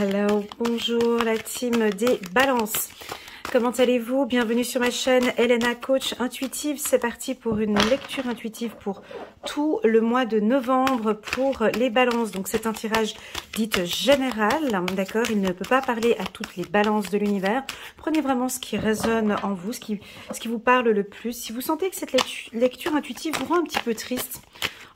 Hello, bonjour la team des balances. Comment allez-vous? Bienvenue sur ma chaîne Elena Coach Intuitive. C'est parti pour une lecture intuitive pour tout le mois de novembre pour les balances. Donc c'est un tirage dit général, d'accord? Il ne peut pas parler à toutes les balances de l'univers. Prenez vraiment ce qui résonne en vous, ce qui vous parle le plus. Si vous sentez que cette lecture intuitive vous rend un petit peu triste,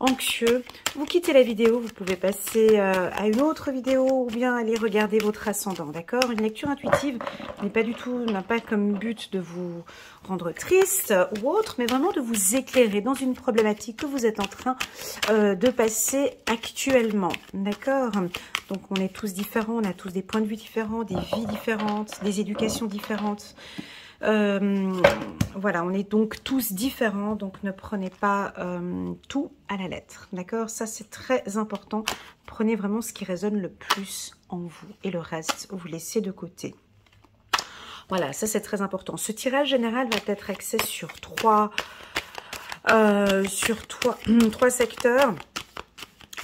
anxieux, vous quittez la vidéo, vous pouvez passer à une autre vidéo ou bien aller regarder votre ascendant, d'accord? Une lecture intuitive n'a pas comme but de vous rendre triste ou autre, mais vraiment de vous éclairer dans une problématique que vous êtes en train de passer actuellement, d'accord? Donc on est tous différents, on a tous des points de vue différents, des vies différentes, des éducations différentes. Voilà, on est donc tous différents, donc ne prenez pas tout à la lettre, d'accord? Ça, c'est très important. Prenez vraiment ce qui résonne le plus en vous et le reste, vous laissez de côté. Voilà, ça, c'est très important. Ce tirage général va être axé sur trois secteurs.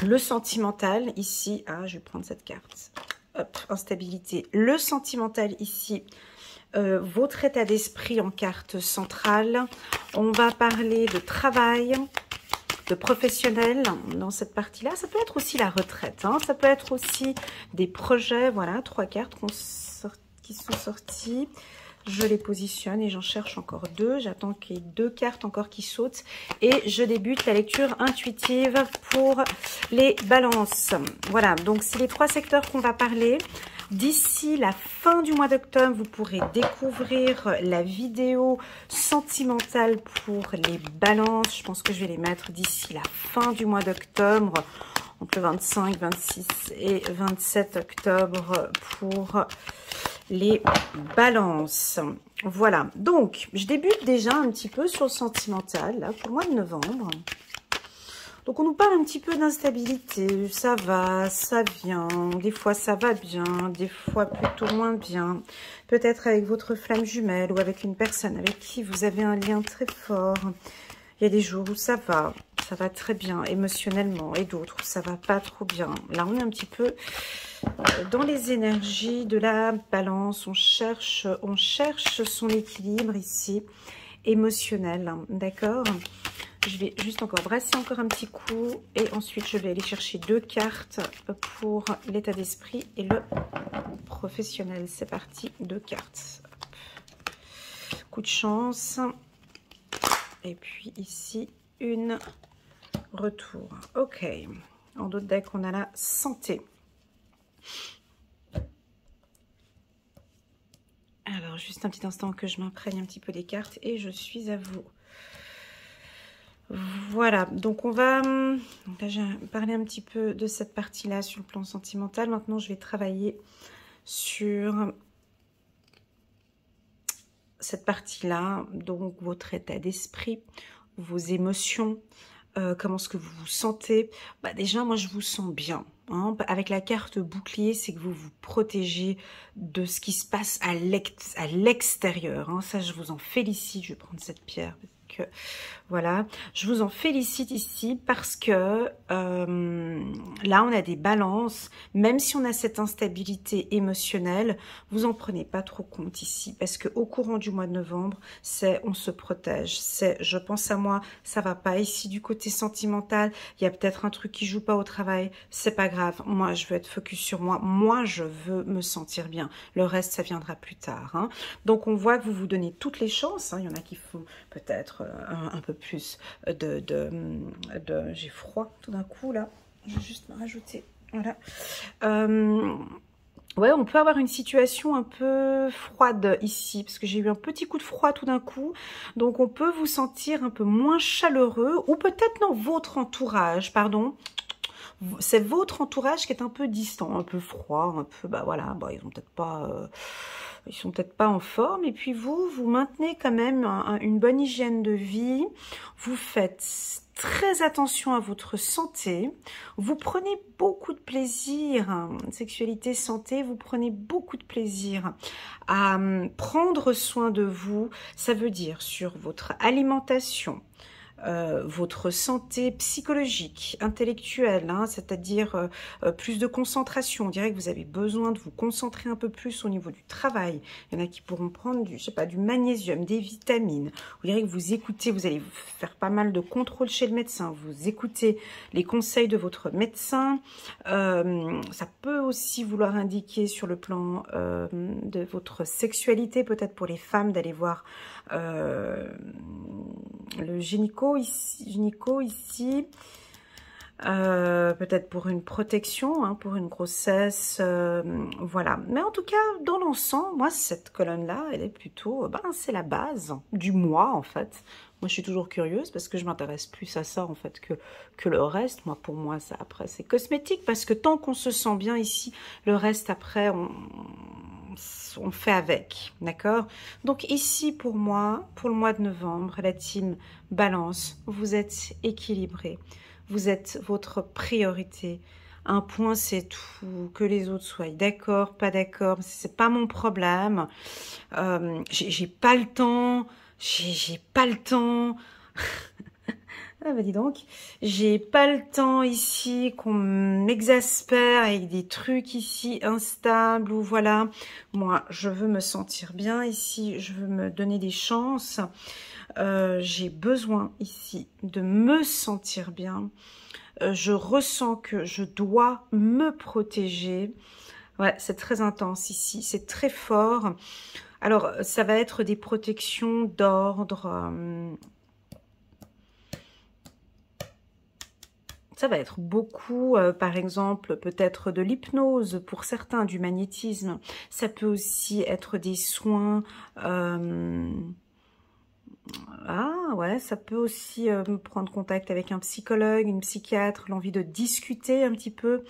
Le sentimental, ici, je vais prendre cette carte. Hop, instabilité. Le sentimental, ici, votre état d'esprit en carte centrale. On va parler de travail, de professionnel dans cette partie-là. Ça peut être aussi la retraite, hein. Ça peut être aussi des projets. Voilà, 3 cartes qui sont sorties. Je les positionne et j'en cherche encore 2. J'attends qu'il y ait 2 cartes encore qui sautent. Et je débute la lecture intuitive pour les balances. Voilà, donc c'est les 3 secteurs qu'on va parler. D'ici la fin du mois d'octobre, vous pourrez découvrir la vidéo sentimentale pour les balances. Je pense que je vais les mettre d'ici la fin du mois d'octobre, entre le 25, 26 et 27 octobre pour les balances. Voilà, donc je débute déjà un petit peu sur le sentimental, là, pour le mois de novembre. Donc, on nous parle un petit peu d'instabilité. Ça va, ça vient. Des fois, ça va bien. Des fois, plutôt moins bien. Peut-être avec votre flamme jumelle ou avec une personne avec qui vous avez un lien très fort. Il y a des jours où ça va très bien émotionnellement et d'autres où ça va pas trop bien. Là, on est un petit peu dans les énergies de la balance. On cherche son équilibre ici, émotionnel. D'accord ? Je vais juste encore brasser encore un petit coup et ensuite je vais aller chercher 2 cartes pour l'état d'esprit et le professionnel. C'est parti, 2 cartes. Coup de chance. Et puis ici, une retour. Ok. En d'autres decks, on a la santé. Alors, juste un petit instant que je m'imprègne un petit peu des cartes et je suis à vous. Voilà, donc on va... Donc là, j'ai parlé un petit peu de cette partie-là sur le plan sentimental. Maintenant, je vais travailler sur cette partie-là. Donc, votre état d'esprit, vos émotions, comment est-ce que vous vous sentez. Bah, déjà, moi, je vous sens bien. Hein. Avec la carte bouclier, c'est que vous vous protégez de ce qui se passe à l'extérieur. Hein. Ça, je vous en félicite. Je vais prendre cette pierre. Voilà, je vous en félicite ici parce que là, on a des balances. Même si on a cette instabilité émotionnelle, vous en prenez pas trop compte ici parce que au courant du mois de novembre, c'est on se protège. C'est je pense à moi, ça va pas. Ici, du côté sentimental, il y a peut-être un truc qui joue pas au travail. C'est pas grave. Moi, je veux être focus sur moi. Moi, je veux me sentir bien. Le reste, ça viendra plus tard. Hein. Donc, on voit que vous vous donnez toutes les chances. Hein. Il y en a qui font peut-être un peu plus j'ai froid tout d'un coup là, je vais juste me rajouter, voilà. Ouais, on peut avoir une situation un peu froide ici, parce que j'ai eu un petit coup de froid tout d'un coup, donc on peut vous sentir un peu moins chaleureux, ou peut-être dans votre entourage, pardon, c'est votre entourage qui est un peu distant, un peu froid, un peu, bah voilà, bah ils ont peut-être pas... Ils sont peut-être pas en forme. Et puis vous maintenez quand même une bonne hygiène de vie. Vous faites très attention à votre santé. Vous prenez beaucoup de plaisir, sexualité, santé, vous prenez beaucoup de plaisir à prendre soin de vous. Ça veut dire sur votre alimentation, votre santé psychologique, intellectuelle, hein, c'est-à-dire plus de concentration. On dirait que vous avez besoin de vous concentrer un peu plus au niveau du travail. Il y en a qui pourront prendre du, je sais pas, du magnésium, des vitamines. Vous direz que vous écoutez, vous allez faire pas mal de contrôle chez le médecin. Vous écoutez les conseils de votre médecin. Ça peut aussi vouloir indiquer sur le plan de votre sexualité, peut-être pour les femmes, d'aller voir le gynéco ici, peut-être pour une protection, hein, pour une grossesse, voilà. Mais en tout cas, dans l'ensemble, moi, cette colonne-là, elle est plutôt, c'est la base du mois, en fait. Moi, je suis toujours curieuse parce que je m'intéresse plus à ça, en fait, que le reste. Moi, pour moi, ça, après, c'est cosmétique parce que tant qu'on se sent bien ici, le reste, après, on fait avec, d'accord? Donc ici, pour moi, pour le mois de novembre, la team Balance, vous êtes équilibré. Vous êtes votre priorité. Un point, c'est tout. Que les autres soient d'accord, pas d'accord, c'est pas mon problème. J'ai pas le temps. J'ai pas le temps. Ah bah dis donc, j'ai pas le temps ici qu'on m'exaspère avec des trucs ici instables ou voilà. Moi, je veux me sentir bien ici, je veux me donner des chances. J'ai besoin ici de me sentir bien. Je ressens que je dois me protéger. Ouais, c'est très intense ici, c'est très fort. Alors, ça va être des protections d'ordre... ça va être beaucoup, par exemple, peut-être de l'hypnose pour certains, du magnétisme. Ça peut aussi être des soins... Ah ouais, ça peut aussi prendre contact avec un psychologue, une psychiatre, l'envie de discuter un petit peu,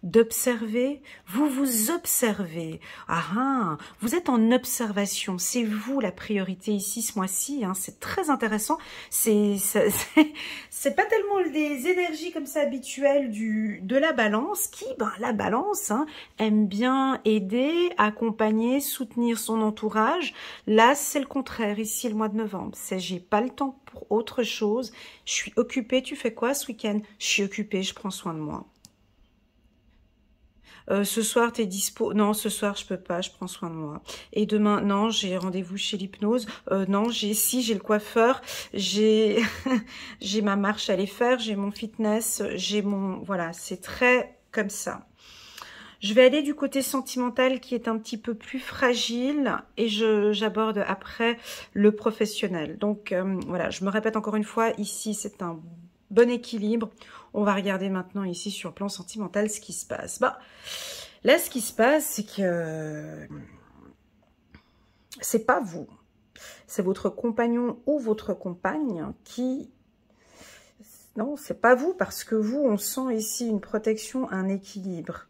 d'observer. Vous vous observez. Vous êtes en observation. C'est vous la priorité ici ce mois-ci. Hein, c'est très intéressant. C'est pas tellement des énergies comme ça habituelles de la balance qui, la balance, hein, aime bien aider, accompagner, soutenir son entourage. Là, c'est le contraire. Ici, le mois de novembre, c'est j'ai pas le temps pour autre chose, je suis occupée. Tu fais quoi ce week-end? Je suis occupée, je prends soin de moi. Ce soir, t'es dispo? Non, ce soir, je peux pas, je prends soin de moi. Et demain, non, j'ai rendez-vous chez l'hypnose. Non, j'ai le coiffeur, j'ai j'ai ma marche à aller faire, j'ai mon fitness, j'ai mon... Voilà, c'est très comme ça. Je vais aller du côté sentimental qui est un petit peu plus fragile et j'aborde après le professionnel. Donc voilà, je me répète encore une fois, ici c'est un bon équilibre. On va regarder maintenant ici sur le plan sentimental ce qui se passe. Là ce qui se passe c'est que c'est pas vous, c'est votre compagnon ou votre compagne qui... Non, c'est pas vous parce que vous, on sent ici une protection, un équilibre.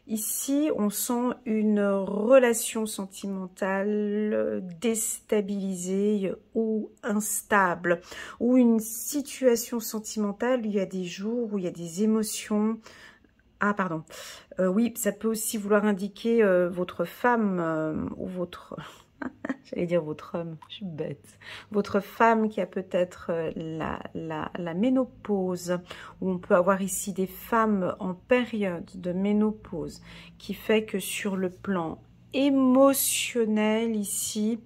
Ici, on sent une relation sentimentale déstabilisée ou instable, ou une situation sentimentale où il y a des jours, où il y a des émotions. Ah, pardon. Oui, ça peut aussi vouloir indiquer votre femme ou votre... J'allais dire votre homme, je suis bête. Votre femme qui a peut-être la ménopause, où on peut avoir ici des femmes en période de ménopause, qui fait que sur le plan émotionnel ici,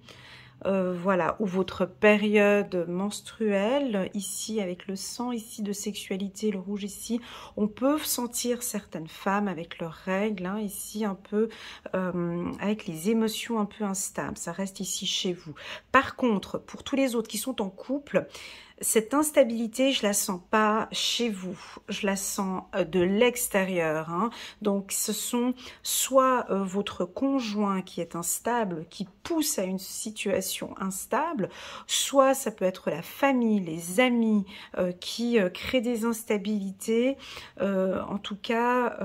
voilà, ou votre période menstruelle, ici avec le sang, ici de sexualité, le rouge ici, on peut sentir certaines femmes avec leurs règles, hein, ici un peu, avec les émotions un peu instables, ça reste ici chez vous. Par contre, pour tous les autres qui sont en couple, cette instabilité, je la sens pas chez vous, je la sens de l'extérieur. Hein. Donc, ce sont soit votre conjoint qui est instable, qui pousse à une situation instable, soit ça peut être la famille, les amis qui créent des instabilités. En tout cas,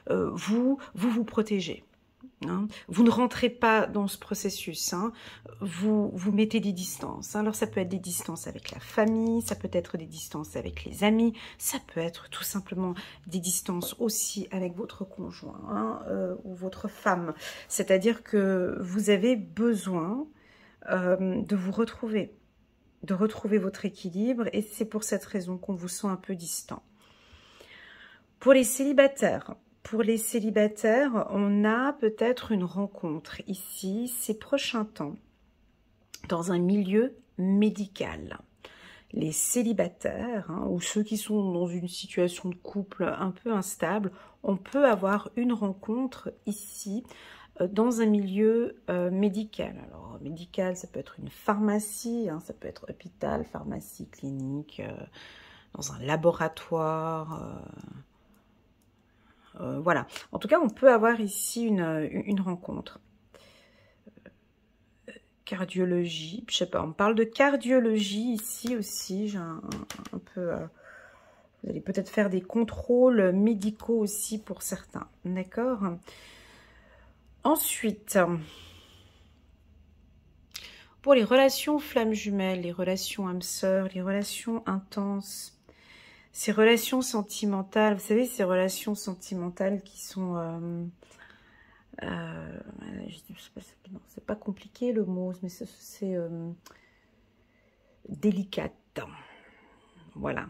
vous protégez. Hein. Vous ne rentrez pas dans ce processus, hein. Vous mettez des distances. Hein. Alors ça peut être des distances avec la famille, ça peut être des distances avec les amis, ça peut être tout simplement des distances aussi avec votre conjoint hein, ou votre femme. C'est-à-dire que vous avez besoin de vous retrouver. de retrouver votre équilibre et c'est pour cette raison qu'on vous sent un peu distant. Pour les célibataires, on a peut-être une rencontre ici ces prochains temps dans un milieu médical. Les célibataires ou ceux qui sont dans une situation de couple un peu instable, on peut avoir une rencontre ici dans un milieu médical. Alors médical, ça peut être une pharmacie, ça peut être hôpital, pharmacie, clinique, dans un laboratoire. Voilà. En tout cas, on peut avoir ici une rencontre. Cardiologie, je sais pas, on parle de cardiologie ici aussi, j'ai un peu... vous allez peut-être faire des contrôles médicaux aussi pour certains, d'accord? Ensuite, pour les relations flammes jumelles, les relations âmes sœurs, les relations intenses, ces relations sentimentales, vous savez, ces relations sentimentales qui sont... c'est pas compliqué le mot, mais c'est délicate. Voilà.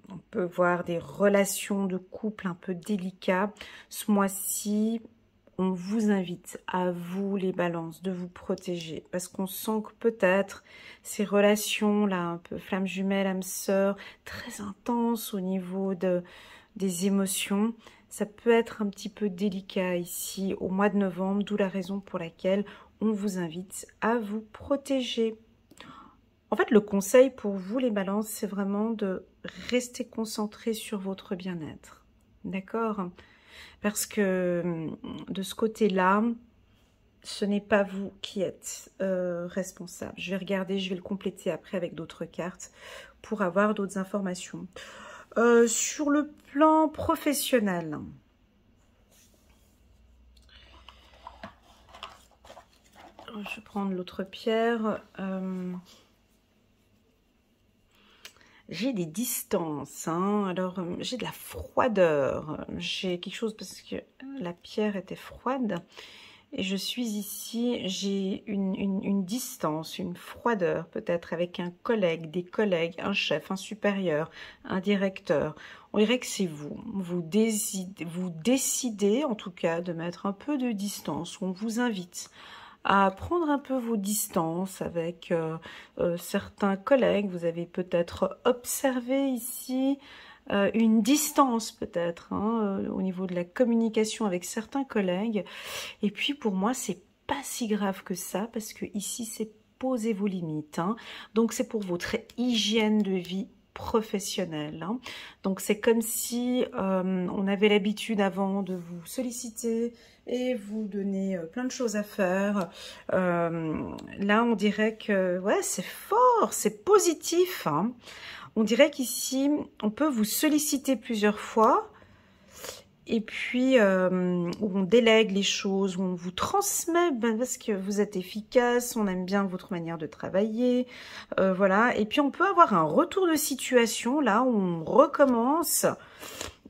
On peut voir des relations de couple un peu délicates. Ce mois-ci, on vous invite, à vous les balances, de vous protéger. Parce qu'on sent que peut-être ces relations-là, un peu flamme jumelle, âme sœur, très intenses au niveau des émotions, ça peut être un petit peu délicat ici au mois de novembre, d'où la raison pour laquelle on vous invite à vous protéger. En fait, le conseil pour vous, les balances, c'est vraiment de rester concentré sur votre bien-être. D'accord? Parce que de ce côté-là, ce n'est pas vous qui êtes responsable. Je vais regarder, je vais le compléter après avec d'autres cartes pour avoir d'autres informations. Sur le plan professionnel, je vais prendre l'autre pierre. J'ai des distances, alors j'ai de la froideur. J'ai quelque chose parce que la pierre était froide. Et je suis ici, j'ai une distance, une froideur peut-être avec un collègue, des collègues, un chef, un supérieur, un directeur. On dirait que c'est vous. Vous décidez en tout cas de mettre un peu de distance. On vous invite à prendre un peu vos distances avec certains collègues. Vous avez peut-être observé ici une distance peut-être au niveau de la communication avec certains collègues. Et puis pour moi, c'est pas si grave que ça parce que ici, c'est poser vos limites. Donc c'est pour votre hygiène de vie professionnelle. Donc c'est comme si on avait l'habitude avant de vous solliciter et vous donner plein de choses à faire. Là, on dirait que ouais, c'est fort, c'est positif. On dirait qu'ici, on peut vous solliciter plusieurs fois et puis où on délègue les choses, où on vous transmet parce que vous êtes efficace, on aime bien votre manière de travailler, voilà. Et puis on peut avoir un retour de situation là où on recommence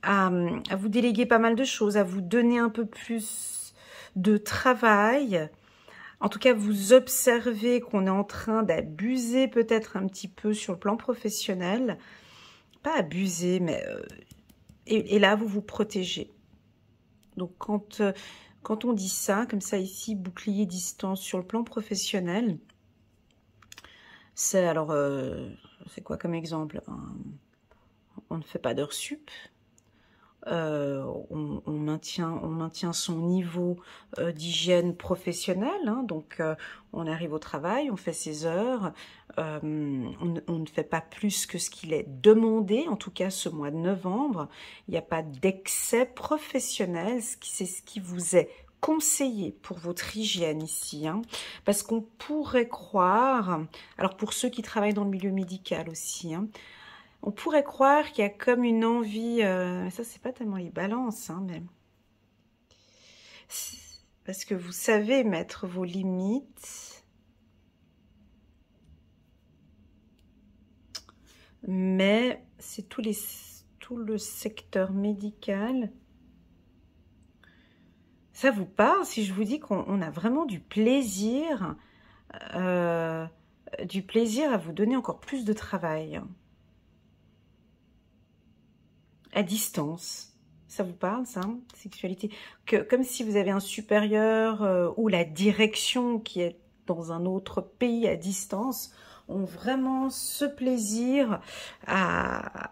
à vous déléguer pas mal de choses, à vous donner un peu plus de travail. En tout cas, vous observez qu'on est en train d'abuser peut-être un petit peu sur le plan professionnel. Pas abuser, mais... et là, vous vous protégez. Donc, quand on dit ça, comme ça ici, bouclier distance sur le plan professionnel, c'est alors... c'est quoi comme exemple? On ne fait pas d'heures sup. On maintient son niveau d'hygiène professionnelle, donc on arrive au travail, on fait ses heures, on ne fait pas plus que ce qu'il est demandé, en tout cas ce mois de novembre, il n'y a pas d'excès professionnel, c'est ce qui vous est conseillé pour votre hygiène ici, parce qu'on pourrait croire, alors pour ceux qui travaillent dans le milieu médical aussi, on pourrait croire qu'il y a comme une envie, ça c'est pas tellement les balances, mais parce que vous savez mettre vos limites, mais c'est tout le secteur médical. Ça vous parle si je vous dis qu'on a vraiment du plaisir du plaisir à vous donner encore plus de travail. À distance. Ça vous parle, ça, sexualité? Comme si vous avez un supérieur ou la direction qui est dans un autre pays à distance, ont vraiment ce plaisir à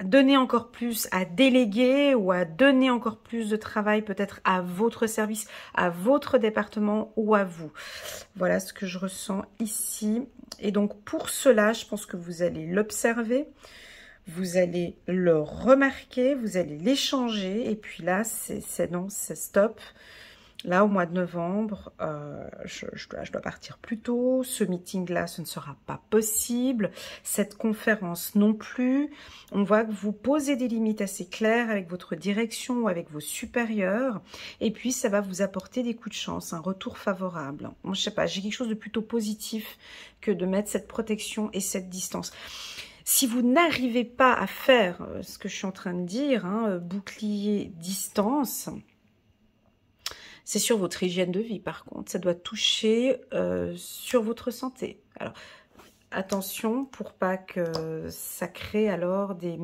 donner encore plus, à déléguer ou à donner encore plus de travail peut-être à votre service, à votre département ou à vous. Voilà ce que je ressens ici. Et donc pour cela, je pense que vous allez l'observer. Vous allez le remarquer, vous allez l'échanger, et puis là, c'est non, c'est stop. Là, au mois de novembre, je dois partir plus tôt. Ce meeting-là, ce ne sera pas possible. Cette conférence non plus. On voit que vous posez des limites assez claires avec votre direction ou avec vos supérieurs. Et puis, ça va vous apporter des coups de chance, un retour favorable. Moi, je sais pas, j'ai quelque chose de plutôt positif que de mettre cette protection et cette distance. Si vous n'arrivez pas à faire ce que je suis en train de dire, hein, bouclier distance, c'est sur votre hygiène de vie par contre. Ça doit toucher sur votre santé. Alors, attention pour pas que ça crée alors des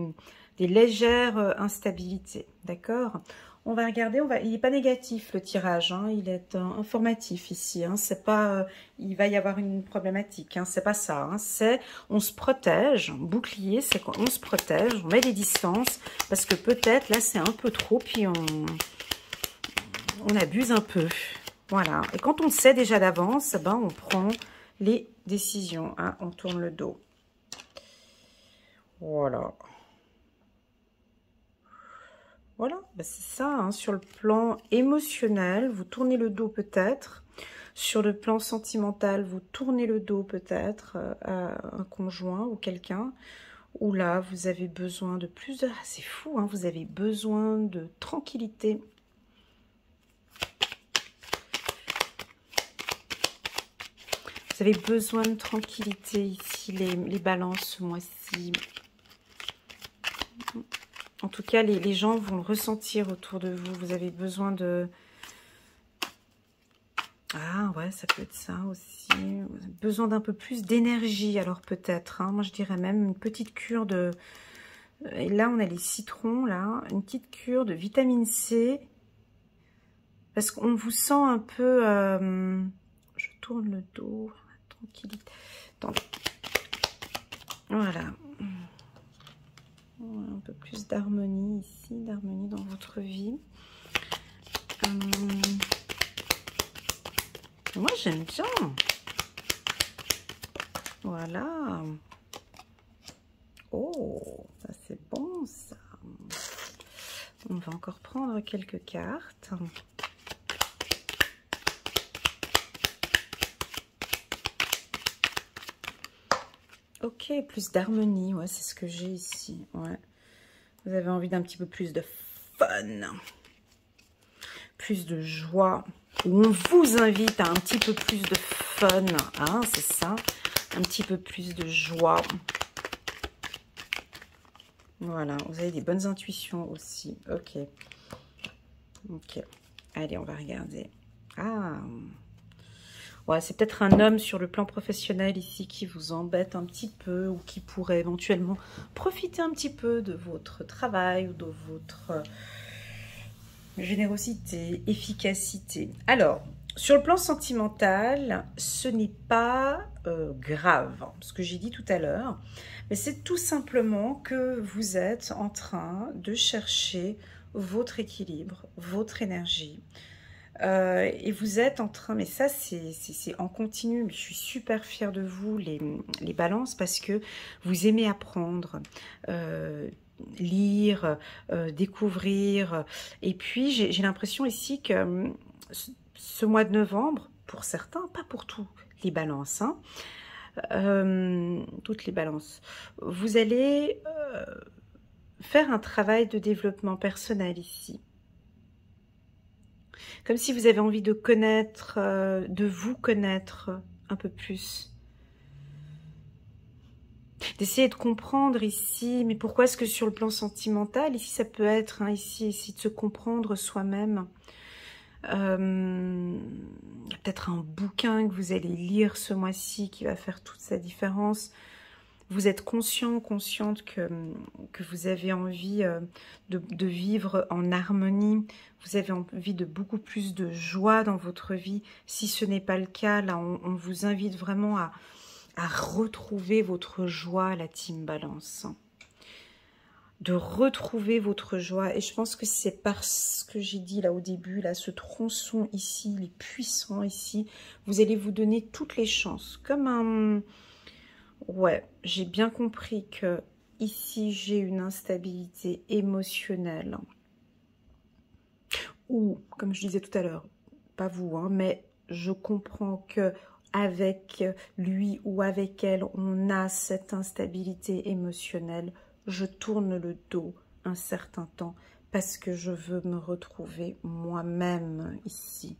légères instabilités. D'accord ? On va regarder, il n'est pas négatif le tirage, hein, il est informatif ici. Hein, c'est pas, il va y avoir une problématique, hein, c'est pas ça. Hein, c'est, on se protège, bouclier, c'est quoi? On se protège, on met des distances, parce que peut-être là c'est un peu trop, puis on abuse un peu. Voilà. Et quand on sait déjà d'avance, ben on prend les décisions. Hein, on tourne le dos. Voilà. Voilà, ben c'est ça, hein. Sur le plan émotionnel, vous tournez le dos peut-être. Sur le plan sentimental, vous tournez le dos peut-être à un conjoint ou quelqu'un. Ou là, vous avez besoin de plus de... Ah, c'est fou, hein, vous avez besoin de tranquillité. Vous avez besoin de tranquillité ici, les balances ce mois-ci. En tout cas, les gens vont le ressentir autour de vous. Vous avez besoin de... Ah ouais, ça peut être ça aussi. Vous avez besoin d'un peu plus d'énergie, alors peut-être. Hein. Moi, je dirais même une petite cure de... Et là, on a les citrons, là. Une petite cure de vitamine C. Parce qu'on vous sent un peu... Je tourne le dos. Tranquillité. Attendez. Voilà. Un peu plus d'harmonie ici, d'harmonie dans votre vie. Moi, j'aime bien. Voilà. Oh, ça c'est bon, ça. On va encore prendre quelques cartes. Ok, plus d'harmonie, ouais, c'est ce que j'ai ici. Ouais. Vous avez envie d'un petit peu plus de fun, plus de joie. On vous invite à un petit peu plus de fun, hein, c'est ça, un petit peu plus de joie. Voilà, vous avez des bonnes intuitions aussi. Ok, ok. Allez, on va regarder. Ah. Ouais, c'est peut-être un homme sur le plan professionnel ici qui vous embête un petit peu ou qui pourrait éventuellement profiter un petit peu de votre travail ou de votre générosité, efficacité. Alors, sur le plan sentimental, ce n'est pas grave, ce que j'ai dit tout à l'heure, mais c'est tout simplement que vous êtes en train de chercher votre équilibre, votre énergie. Et vous êtes en train, mais ça c'est en continu, mais je suis super fière de vous les balances parce que vous aimez apprendre, lire, découvrir, et puis j'ai l'impression ici que ce mois de novembre, pour certains, pas pour tous les balances, hein, toutes les balances, vous allez faire un travail de développement personnel ici. Comme si vous avez envie de connaître, de vous connaître un peu plus. D'essayer de comprendre ici, mais pourquoi est-ce que sur le plan sentimental, ici ça peut être, hein, ici de se comprendre soi-même. Il y a peut-être un bouquin que vous allez lire ce mois-ci qui va faire toute sa différence. Vous êtes conscient, consciente que vous avez envie de vivre en harmonie. Vous avez envie de beaucoup plus de joie dans votre vie. Si ce n'est pas le cas, là, on vous invite vraiment à retrouver votre joie, la team Balance. De retrouver votre joie. Et je pense que c'est parce que j'ai dit là au début, là, ce tronçon ici, les puissants ici, vous allez vous donner toutes les chances. Comme un... Ouais, j'ai bien compris que ici, j'ai une instabilité émotionnelle. Ou, comme je disais tout à l'heure, pas vous, hein, mais je comprends que avec lui ou avec elle, on a cette instabilité émotionnelle. Je tourne le dos un certain temps parce que je veux me retrouver moi-même ici.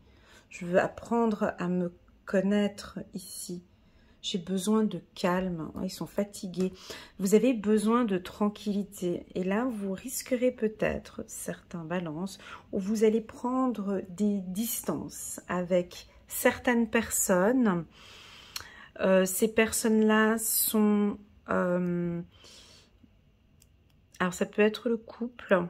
Je veux apprendre à me connaître ici. J'ai besoin de calme. Ils sont fatigués. Vous avez besoin de tranquillité. Et là, vous risquerez peut-être certains balances où vous allez prendre des distances avec certaines personnes. Ces personnes-là sont... alors, ça peut être le couple.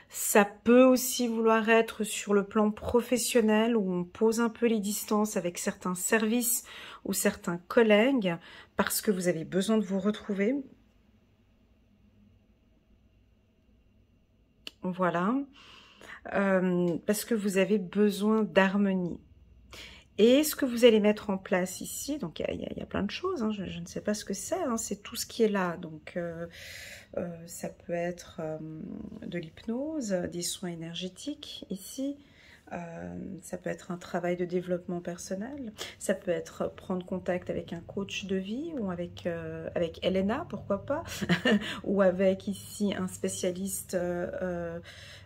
Ça peut aussi vouloir être sur le plan professionnel où on pose un peu les distances avec certains services ou certains collègues parce que vous avez besoin de vous retrouver. Voilà. Parce que vous avez besoin d'harmonie. Et ce que vous allez mettre en place ici, donc il y a plein de choses, hein, je ne sais pas ce que c'est, hein, c'est tout ce qui est là. Donc ça peut être de l'hypnose, des soins énergétiques ici, ça peut être un travail de développement personnel, ça peut être prendre contact avec un coach de vie ou avec Elena, pourquoi pas, ou avec ici un spécialiste,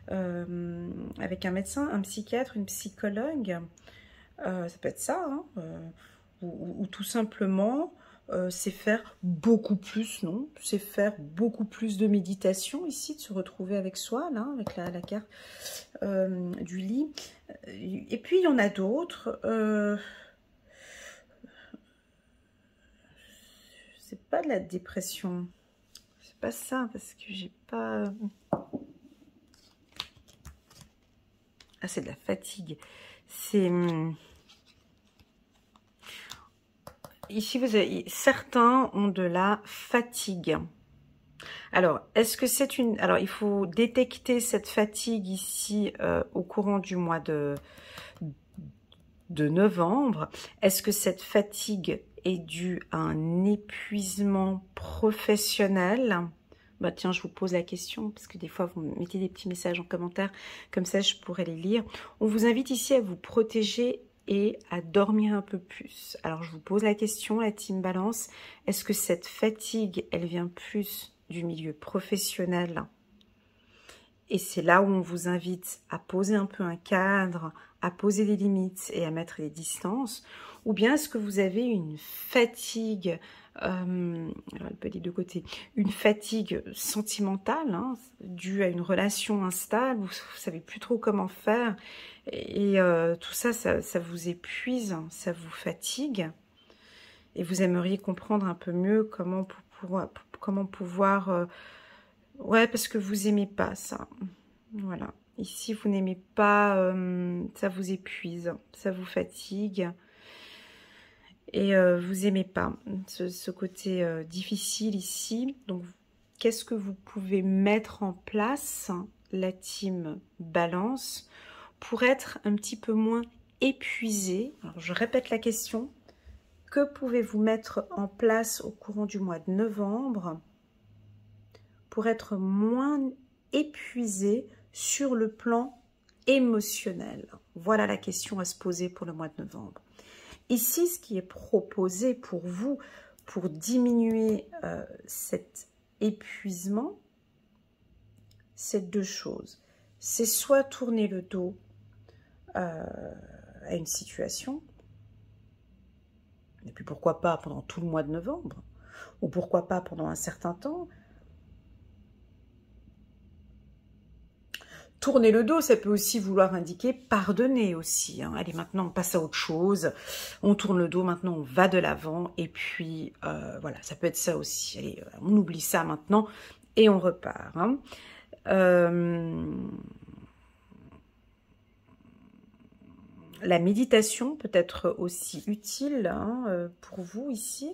avec un médecin, un psychiatre, une psychologue. Ça peut être ça, hein, ou tout simplement, c'est faire beaucoup plus, non? C'est faire beaucoup plus de méditation ici, de se retrouver avec soi, là, avec la carte du lit. Et puis, il y en a d'autres. C'est pas de la dépression. C'est pas ça, parce que j'ai pas... Ah, c'est de la fatigue. C'est... Ici, certains ont de la fatigue. Alors, est-ce que c'est une... Alors, il faut détecter cette fatigue ici au courant du mois de novembre. Est-ce que cette fatigue est due à un épuisement professionnel? Bah tiens, je vous pose la question, parce que des fois, vous mettez des petits messages en commentaire, comme ça, je pourrais les lire. On vous invite ici à vous protéger et à dormir un peu plus. Alors, je vous pose la question, la team Balance, est-ce que cette fatigue, elle vient plus du milieu professionnel? Et c'est là où on vous invite à poser un peu un cadre, à poser des limites et à mettre des distances. Ou bien est-ce que vous avez une fatigue, alors elle peut être des deux côtés, une fatigue sentimentale, hein, due à une relation instable, vous ne savez plus trop comment faire, et tout ça, ça vous épuise, ça vous fatigue, et vous aimeriez comprendre un peu mieux comment pouvoir ouais, parce que vous aimez pas ça. Voilà. Ici, vous n'aimez pas, ça vous épuise, ça vous fatigue. Et vous aimez pas ce côté difficile ici. Donc, qu'est-ce que vous pouvez mettre en place, la team Balance, pour être un petit peu moins épuisé? Alors, je répète la question. Que pouvez-vous mettre en place au courant du mois de novembre pour être moins épuisé sur le plan émotionnel? Voilà la question à se poser pour le mois de novembre. Ici, ce qui est proposé pour vous, pour diminuer cet épuisement, c'est deux choses. C'est soit tourner le dos à une situation, et puis pourquoi pas pendant tout le mois de novembre, ou pourquoi pas pendant un certain temps, Tourner le dos, ça peut aussi vouloir indiquer pardonner aussi. Hein. Allez, maintenant, on passe à autre chose. On tourne le dos, maintenant, on va de l'avant. Et puis, voilà, ça peut être ça aussi. Allez, on oublie ça maintenant et on repart. Hein. La méditation peut être aussi utile hein, pour vous ici.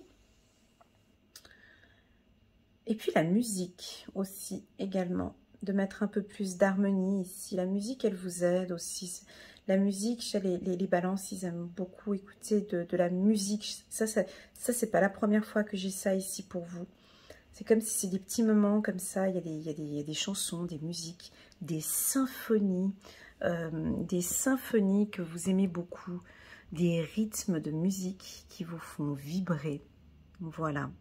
Et puis la musique aussi également. De mettre un peu plus d'harmonie ici. La musique, elle vous aide aussi. La musique, les balances, ils aiment beaucoup écouter de la musique. Ça c'est pas la première fois que j'ai ça ici pour vous. C'est comme si c'est des petits moments comme ça. Il y a des chansons, des musiques, des symphonies que vous aimez beaucoup. Des rythmes de musique qui vous font vibrer. Voilà.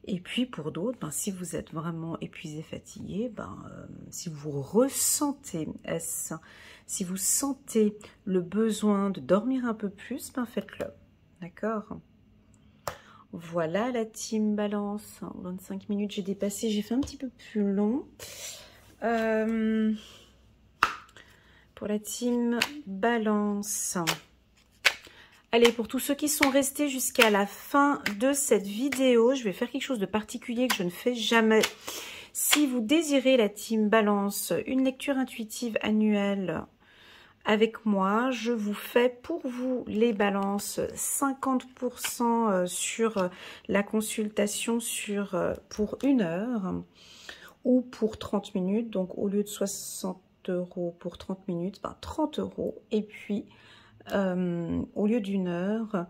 Et puis pour d'autres, ben, si vous êtes vraiment épuisé, fatigué, si vous ressentez si vous sentez le besoin de dormir un peu plus, ben faites-le. D'accord? Voilà la team balance. 25 minutes, j'ai dépassé, j'ai fait un petit peu plus long. Pour la team balance. Allez, pour tous ceux qui sont restés jusqu'à la fin de cette vidéo, je vais faire quelque chose de particulier que je ne fais jamais. Si vous désirez la team balance, une lecture intuitive annuelle avec moi, je vous fais pour vous les balances 50% sur la consultation pour 1 heure ou pour 30 minutes. Donc au lieu de 60 € pour 30 minutes, 30 €. Et puis au lieu d'1 heure,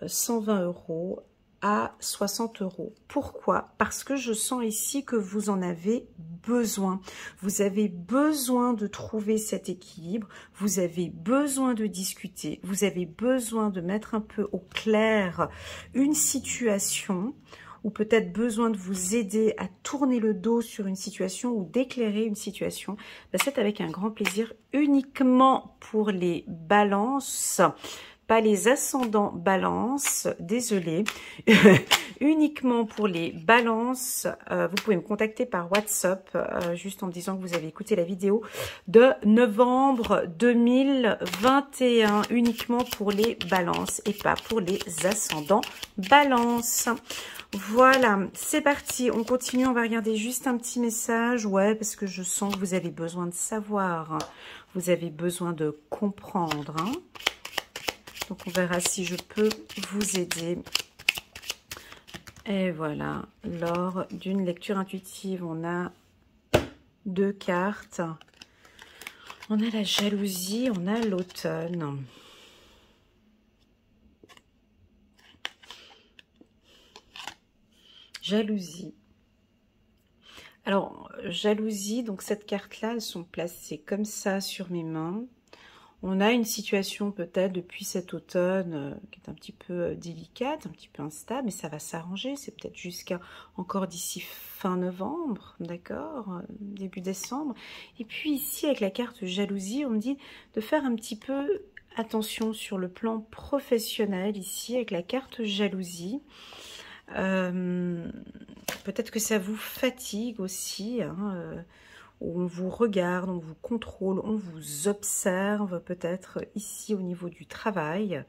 120 € à 60 €. Pourquoi? Parce que je sens ici que vous en avez besoin. Vous avez besoin de trouver cet équilibre, vous avez besoin de discuter, vous avez besoin de mettre un peu au clair une situation, ou peut-être besoin de vous aider à tourner le dos sur une situation ou d'éclairer une situation. C'est avec un grand plaisir, uniquement pour les balances, pas les ascendants balance, désolé, uniquement pour les balances. Vous pouvez me contacter par WhatsApp, juste en me disant que vous avez écouté la vidéo de novembre 2021, uniquement pour les balances et pas pour les ascendants balance. Voilà, c'est parti, on continue, on va regarder juste un petit message, ouais, parce que je sens que vous avez besoin de savoir, vous avez besoin de comprendre, hein. Donc on verra si je peux vous aider. Et voilà, lors d'une lecture intuitive, on a 2 cartes. On a la jalousie, on a l'automne. Jalousie. Alors, jalousie, donc cette carte-là, elles sont placées comme ça sur mes mains. On a une situation peut-être depuis cet automne qui est un petit peu délicate, un petit peu instable, mais ça va s'arranger. C'est peut-être jusqu'à encore d'ici fin novembre, d'accord, début décembre. Et puis ici, avec la carte jalousie, on me dit de faire un petit peu attention sur le plan professionnel, ici, avec la carte jalousie. Peut-être que ça vous fatigue aussi, hein, on vous regarde, on vous contrôle, on vous observe peut-être ici au niveau du travail.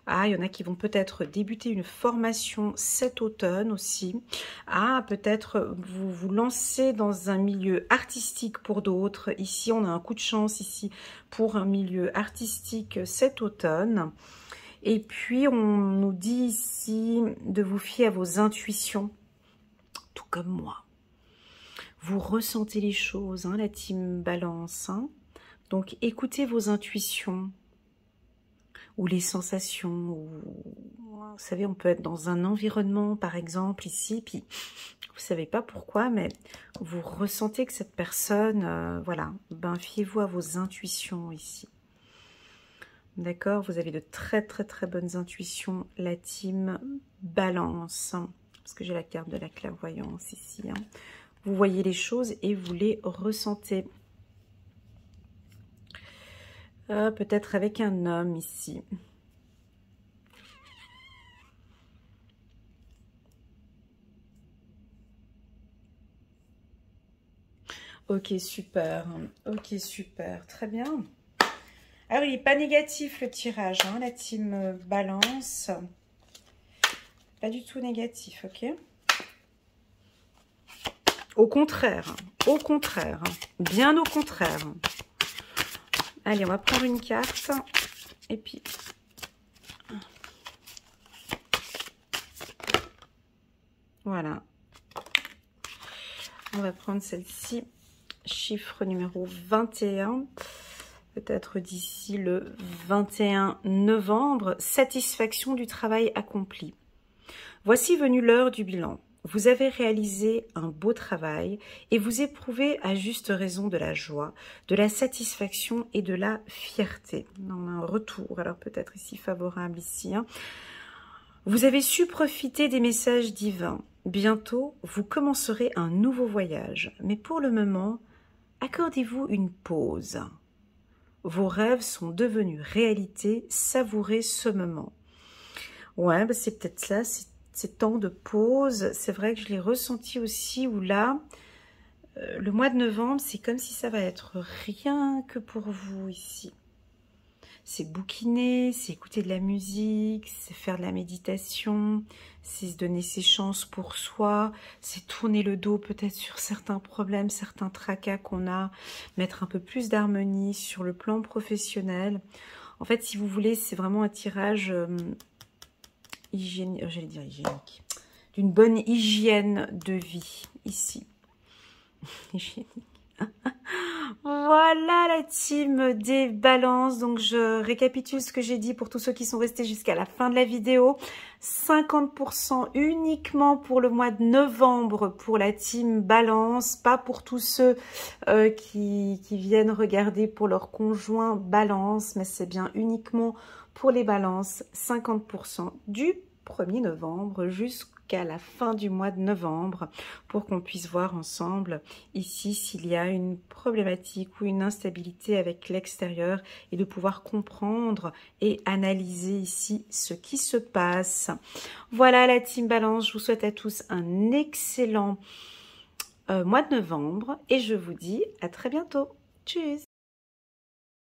Ah, il y en a qui vont peut-être débuter une formation cet automne aussi. Ah, peut-être vous vous lancez dans un milieu artistique pour d'autres. Ici, on a un coup de chance ici pour un milieu artistique cet automne. Et puis, on nous dit ici de vous fier à vos intuitions, tout comme moi. Vous ressentez les choses, hein, la team balance. Hein. Donc, écoutez vos intuitions ou les sensations. Ou, vous savez, on peut être dans un environnement, par exemple, ici, puis vous ne savez pas pourquoi, mais vous ressentez que cette personne, voilà, fiez-vous à vos intuitions ici. D'accord, vous avez de très très très bonnes intuitions, la team balance, parce que j'ai la carte de la clairvoyance ici. Hein. Vous voyez les choses et vous les ressentez. Peut-être avec un homme ici. Ok, super. Ok, super. Très bien. Alors, il n'est pas négatif le tirage, hein, la team Balance. Pas du tout négatif, ok? Au contraire, bien au contraire. Allez, on va prendre une carte. Et puis... Voilà. On va prendre celle-ci. Chiffre numéro 21. Peut-être d'ici le 21 novembre. Satisfaction du travail accompli. Voici venue l'heure du bilan. Vous avez réalisé un beau travail et vous éprouvez à juste raison de la joie, de la satisfaction et de la fierté. On a un retour, alors peut-être ici favorable ici. Hein. Vous avez su profiter des messages divins. Bientôt, vous commencerez un nouveau voyage. Mais pour le moment, accordez-vous une pause. Vos rêves sont devenus réalité. Savourez ce moment. Ouais, bah c'est peut-être ça, ces temps de pause. C'est vrai que je l'ai ressenti aussi, où là, le mois de novembre, c'est comme si ça va être rien que pour vous ici. C'est bouquiner, c'est écouter de la musique, c'est faire de la méditation, c'est se donner ses chances pour soi, c'est tourner le dos peut-être sur certains problèmes, certains tracas qu'on a, mettre un peu plus d'harmonie sur le plan professionnel. En fait, si vous voulez, c'est vraiment un tirage... hygiénique, j'allais dire hygiénique, d'une bonne hygiène de vie ici. Hygiénique. Voilà la team des balances. Donc je récapitule ce que j'ai dit pour tous ceux qui sont restés jusqu'à la fin de la vidéo. 50% uniquement pour le mois de novembre pour la team balance, pas pour tous ceux qui viennent regarder pour leur conjoint balance, mais c'est bien uniquement pour les balances. 50% du 1er novembre jusqu'à la fin du mois de novembre pour qu'on puisse voir ensemble ici s'il y a une problématique ou une instabilité avec l'extérieur et de pouvoir comprendre et analyser ici ce qui se passe. Voilà la team balance, je vous souhaite à tous un excellent mois de novembre et je vous dis à très bientôt. Tchuss!